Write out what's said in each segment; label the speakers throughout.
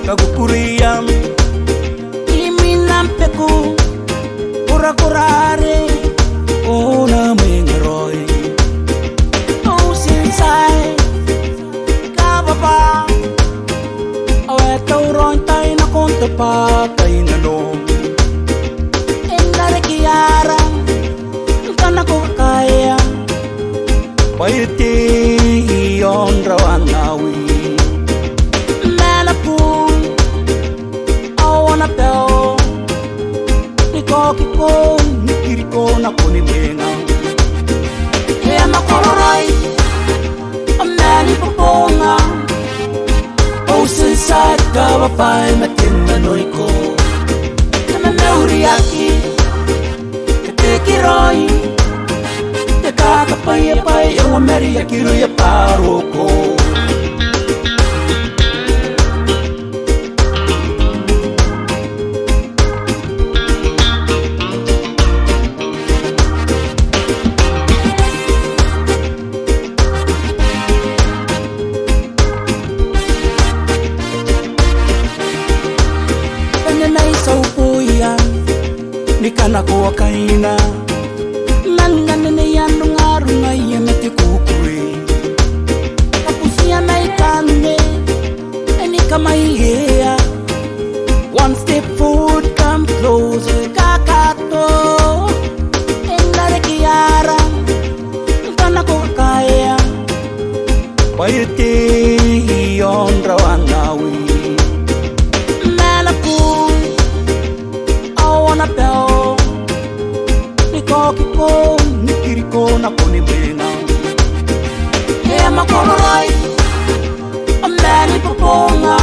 Speaker 1: Kagupuriam Iminam peku Kura-kurare Una mengeroy Oceanside Kava Awe tauron tay na konta pa tay na no Enare kiarang Kana ko kaya Paiti iyon rawan nawi Melapun Awana peo Kiko Nikiriko na kunimenga Kaya makororay Ameli paponga Oceanside Kava pa'y matinanoy ko Kama meuriaki Katikiroy Kakapay-apay Ang Ameria kiroy aparo ko Nikana ko kaina Nangane ne yanu ngaru ngaye meti kukuri Kapusia naikane Eni kama ihea One step forward come closer Kakato Enare kiara Nikana ko kaya Paiti iyon rawan nawi Peo Kiko Nikiriko na kunimenga Kaya makororay Ameli paponga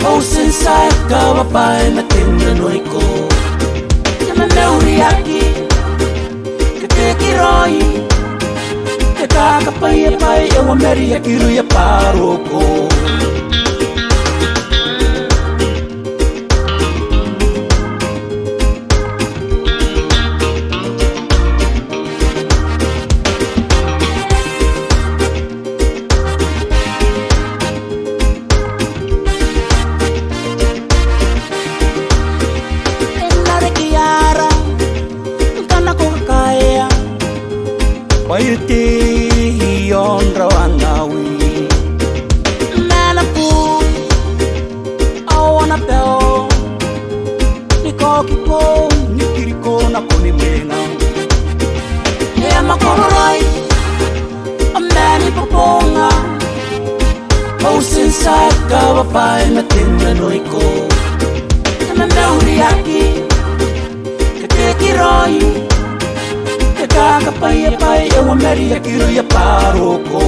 Speaker 1: Oceanside Kava pa'y matinanoy ko Kama meuriaki Katikiroy Kakapay-apay Ang Ameria kiroy aparo ko Paiti iyon rawan nawi Melapun Awana peo Kiko Nikiriko na kunimenga Kaya makororay Ameli paponga Oceanside Kava pa'y matinanoy ko Kama meuriaki Katikiroy Kakapay-apay Ang Ameria kiroy aparo ko